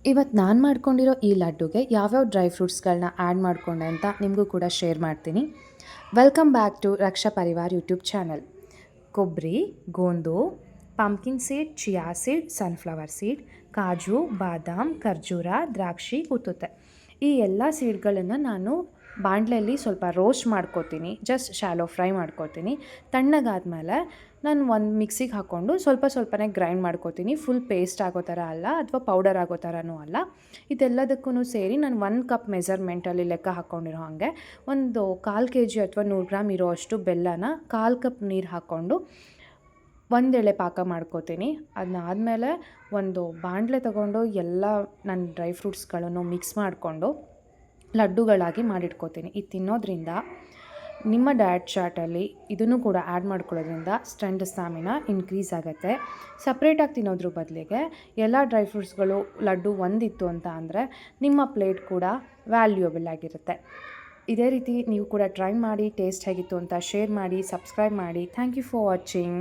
ಇವತ್ತು ನಾನು ಮಾಡ್ಕೊಂಡಿರೋ ಈ ಲಡ್ಡುಗೆ ಯಾವ್ಯಾವ ಡ್ರೈ ಫ್ರೂಟ್ಸ್ಗಳನ್ನ ಆ್ಯಡ್ ಮಾಡಿಕೊಂಡೆ ಅಂತ ನಿಮಗೂ ಕೂಡ ಶೇರ್ ಮಾಡ್ತೀನಿ. Welcome back to Raksha Parivar YouTube channel. ಕೊಬ್ಬರಿ, ಗೋಂದು, pumpkin seed, chia seed, sunflower seed, ಕಾಜು, ಬಾದಾಮ್, ಖರ್ಜೂರ, ದ್ರಾಕ್ಷಿ, ಉತ್ತುತ್ತೆ. ಈ ಎಲ್ಲ ಸೀಡ್ಗಳನ್ನು ನಾನು ಬಾಣಲೆಯಲ್ಲಿ ಸ್ವಲ್ಪ ರೋಸ್ಟ್ ಮಾಡ್ಕೋತೀನಿ. ಜಸ್ಟ್ ಶಾಲೋ ಫ್ರೈ ಮಾಡ್ಕೋತೀನಿ. ತಣ್ಣಗಾದ್ಮೇಲೆ ನಾನು ಒಂದು ಮಿಕ್ಸಿಗೆ ಹಾಕ್ಕೊಂಡು ಸ್ವಲ್ಪನೇ ಗ್ರೈಂಡ್ ಮಾಡ್ಕೋತೀನಿ. ಫುಲ್ ಪೇಸ್ಟ್ ಆಗೋ ಥರ ಅಲ್ಲ ಅಥವಾ ಪೌಡರ್ ಆಗೋ ಥರನೂ ಅಲ್ಲ. ಇದೆಲ್ಲದಕ್ಕೂ ಸೇರಿ ನಾನು 1 ಕಪ್ ಮೆಜರ್ಮೆಂಟಲ್ಲಿ ಲೆಕ್ಕ ಹಾಕ್ಕೊಂಡಿರೋ ಹಾಗೆ ಒಂದು 1/4 kg ಅಥವಾ 100 ಗ್ರಾಮ್ ಇರೋ ಅಷ್ಟು ಬೆಲ್ಲನ 1/4 ಕಪ್ ನೀರು ಹಾಕ್ಕೊಂಡು ಒಂದೆಳೆ ಪಾಕ ಮಾಡ್ಕೋತೀನಿ. ಅದನ್ನಾದಮೇಲೆ ಒಂದು ಬಾಣಲೆ ತೊಗೊಂಡು ಎಲ್ಲ ನನ್ನ ಡ್ರೈ ಫ್ರೂಟ್ಸ್ಗಳನ್ನು ಮಿಕ್ಸ್ ಮಾಡಿಕೊಂಡು ಲಡ್ಡುಗಳಾಗಿ ಮಾಡಿಟ್ಕೋತೀನಿ. ಇದು ತಿನ್ನೋದ್ರಿಂದ ನಿಮ್ಮ ಡಯಟ್ ಚಾರ್ಟಲ್ಲಿ ಇದನ್ನು ಕೂಡ ಆ್ಯಡ್ ಮಾಡ್ಕೊಳ್ಳೋದ್ರಿಂದ ಸ್ಟ್ರೆಂತ್ ಸ್ಟ್ಯಾಮಿನಾ ಇನ್ಕ್ರೀಸ್ ಆಗುತ್ತೆ. ಸಪ್ರೇಟಾಗಿ ತಿನ್ನೋದ್ರ ಬದಲಿಗೆ ಎಲ್ಲ ಡ್ರೈ ಫ್ರೂಟ್ಸ್ಗಳು ಲಡ್ಡು ಒಂದಿತ್ತು ಅಂತ ಅಂದರೆ ನಿಮ್ಮ ಪ್ಲೇಟ್ ಕೂಡ ವ್ಯಾಲ್ಯೂಯಬಲ್ ಆಗಿರುತ್ತೆ. ಇದೇ ರೀತಿ ನೀವು ಕೂಡ ಟ್ರೈ ಮಾಡಿ, ಟೇಸ್ಟ್ ಹೇಗಿತ್ತು ಅಂತ ಶೇರ್ ಮಾಡಿ, ಸಬ್ಸ್ಕ್ರೈಬ್ ಮಾಡಿ. Thank you for watching.